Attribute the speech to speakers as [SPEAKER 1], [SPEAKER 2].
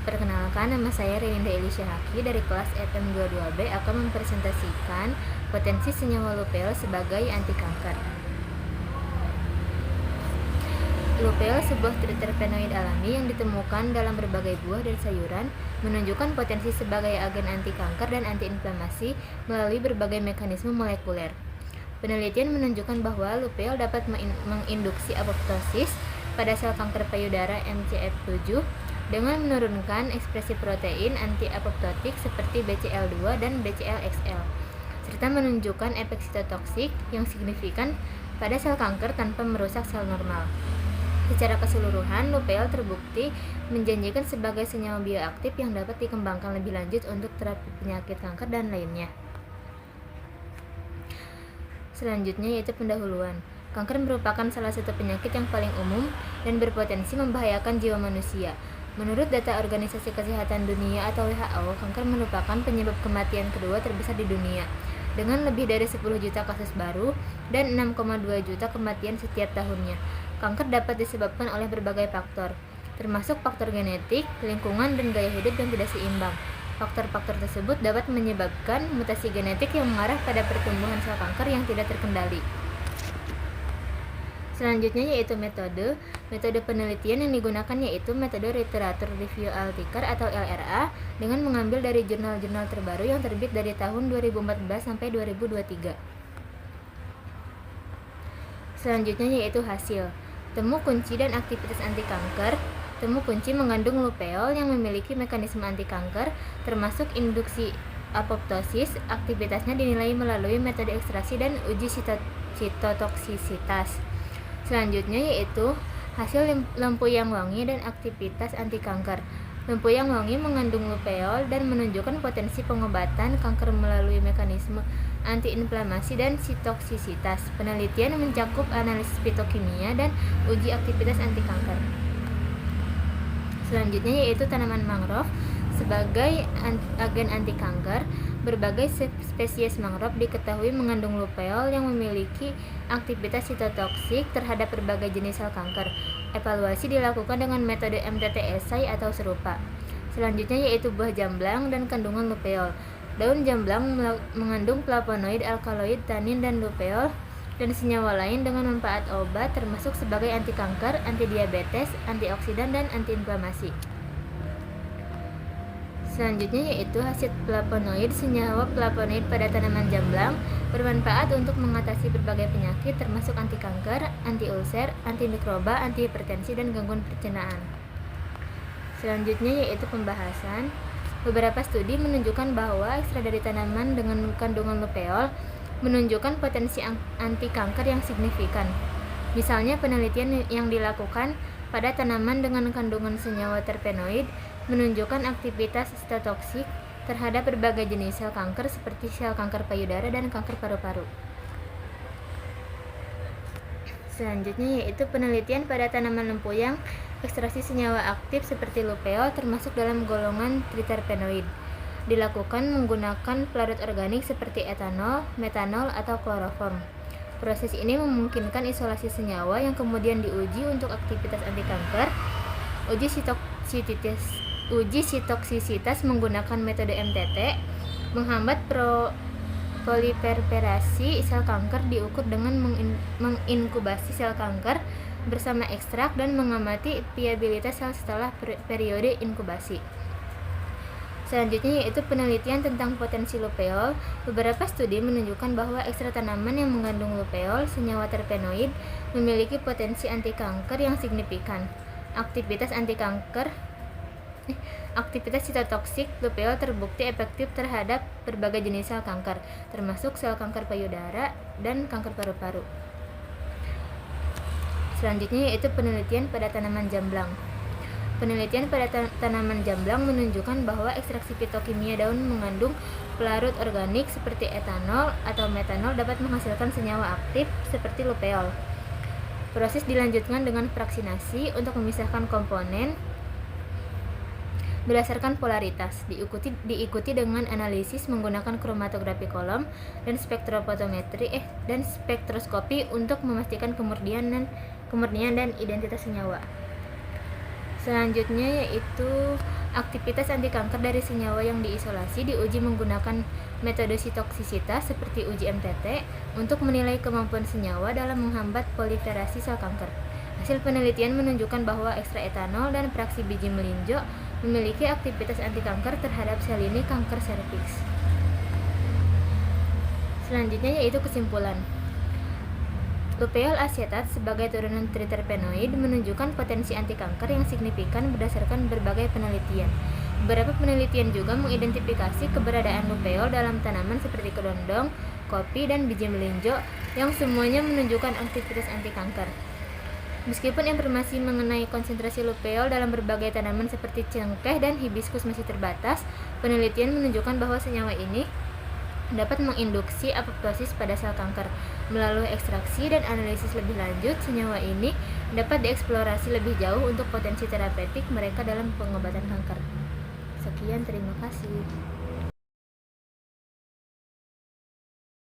[SPEAKER 1] Perkenalkan, nama saya Reninda Elisha Haki dari kelas FM22B akan mempresentasikan potensi senyawa lupeol sebagai anti kanker. Lupeol, sebuah triterpenoid alami yang ditemukan dalam berbagai buah dan sayuran, menunjukkan potensi sebagai agen anti kanker dan antiinflamasi melalui berbagai mekanisme molekuler. Penelitian menunjukkan bahwa lupeol dapat menginduksi apoptosis pada sel kanker payudara MCF7 dengan menurunkan ekspresi protein anti-apoptotik seperti BCL2 dan BCL-XL, serta menunjukkan efek sitotoksik yang signifikan pada sel kanker tanpa merusak sel normal. Secara keseluruhan, lupeol terbukti menjanjikan sebagai senyawa bioaktif yang dapat dikembangkan lebih lanjut untuk terapi penyakit kanker dan lainnya. Selanjutnya yaitu pendahuluan. Kanker merupakan salah satu penyakit yang paling umum dan berpotensi membahayakan jiwa manusia. Menurut data Organisasi Kesehatan Dunia atau WHO, kanker merupakan penyebab kematian kedua terbesar di dunia, dengan lebih dari 10 juta kasus baru dan 6,2 juta kematian setiap tahunnya. Kanker dapat disebabkan oleh berbagai faktor, termasuk faktor genetik, lingkungan, dan gaya hidup yang tidak seimbang. Faktor-faktor tersebut dapat menyebabkan mutasi genetik yang mengarah pada pertumbuhan sel kanker yang tidak terkendali. Selanjutnya yaitu metode. Metode penelitian yang digunakan yaitu metode Literatur Review Article atau LRA dengan mengambil dari jurnal-jurnal terbaru yang terbit dari tahun 2014 sampai 2023. Selanjutnya yaitu hasil. Temu kunci dan aktivitas anti kanker. Temu kunci mengandung lupeol yang memiliki mekanisme anti kanker, termasuk induksi apoptosis. Aktivitasnya dinilai melalui metode ekstraksi dan uji sitotoksisitas. Selanjutnya yaitu hasil lempoyang wangi dan aktivitas anti kanker. Lempoyang wangi mengandung lupeol dan menunjukkan potensi pengobatan kanker melalui mekanisme antiinflamasi dan sitotoksisitas. Penelitian mencakup analisis fitokimia dan uji aktivitas anti kanker. Selanjutnya yaitu tanaman mangrove sebagai agen anti kanker. Berbagai spesies mangrove diketahui mengandung lupeol yang memiliki aktivitas sitotoksik terhadap berbagai jenis sel kanker. Evaluasi dilakukan dengan metode MTTSI atau serupa. Selanjutnya yaitu buah jamblang dan kandungan lupeol. Daun jamblang mengandung flavonoid, alkaloid, tanin, dan lupeol dan senyawa lain dengan manfaat obat termasuk sebagai anti kanker, anti diabetes, antioksidan, dan antiinflamasi. Selanjutnya yaitu hasil flavonoid. Senyawa flavonoid pada tanaman jamblang bermanfaat untuk mengatasi berbagai penyakit termasuk anti kanker, anti ulcer, anti mikroba, anti hipertensi, dan gangguan pencernaan. Selanjutnya yaitu pembahasan. Beberapa studi menunjukkan bahwa ekstrak dari tanaman dengan kandungan lupeol menunjukkan potensi anti kanker yang signifikan. Misalnya penelitian yang dilakukan pada tanaman dengan kandungan senyawa terpenoid menunjukkan aktivitas sitotoksik terhadap berbagai jenis sel kanker seperti sel kanker payudara dan kanker paru-paru. Selanjutnya yaitu penelitian pada tanaman lempoyang ekstraksi senyawa aktif seperti lupeol termasuk dalam golongan triterpenoid. Dilakukan menggunakan pelarut organik seperti etanol, metanol, atau kloroform. Proses ini memungkinkan isolasi senyawa yang kemudian diuji untuk aktivitas anti kanker. Uji sitotoksisitas menggunakan metode MTT menghambat proliferasi sel kanker, diukur dengan menginkubasi sel kanker bersama ekstrak dan mengamati viabilitas sel setelah periode inkubasi. Selanjutnya yaitu penelitian tentang potensi lupeol. Beberapa studi menunjukkan bahwa ekstrak tanaman yang mengandung lupeol, senyawa terpenoid, memiliki potensi anti kanker yang signifikan. Aktivitas sitotoksik lupeol terbukti efektif terhadap berbagai jenis sel kanker, termasuk sel kanker payudara dan kanker paru-paru. Selanjutnya yaitu penelitian pada tanaman jamblang. Penelitian pada tanaman jamblang menunjukkan bahwa ekstraksi fitokimia daun mengandung pelarut organik seperti etanol atau metanol dapat menghasilkan senyawa aktif seperti lupeol. Proses dilanjutkan dengan fraksinasi untuk memisahkan komponen berdasarkan polaritas, diikuti dengan analisis menggunakan kromatografi kolom dan dan spektroskopi untuk memastikan kemurnian dan identitas senyawa. Selanjutnya yaitu aktivitas anti kanker dari senyawa yang diisolasi diuji menggunakan metode sitoksisitas seperti uji MTT untuk menilai kemampuan senyawa dalam menghambat proliferasi sel kanker. Hasil penelitian menunjukkan bahwa ekstrak etanol dan fraksi biji melinjo memiliki aktivitas anti kanker terhadap sel lini kanker serviks. Selanjutnya yaitu kesimpulan. Lupeol asetat sebagai turunan triterpenoid menunjukkan potensi anti kanker yang signifikan berdasarkan berbagai penelitian. Beberapa penelitian juga mengidentifikasi keberadaan lupeol dalam tanaman seperti kedondong, kopi, dan biji melinjo yang semuanya menunjukkan aktivitas anti kanker. Meskipun informasi mengenai konsentrasi lupeol dalam berbagai tanaman seperti cengkeh dan hibiscus masih terbatas, penelitian menunjukkan bahwa senyawa ini dapat menginduksi apoptosis pada sel kanker. Melalui ekstraksi dan analisis lebih lanjut, senyawa ini dapat dieksplorasi lebih jauh untuk potensi terapeutik mereka dalam pengobatan kanker. Sekian, terima kasih.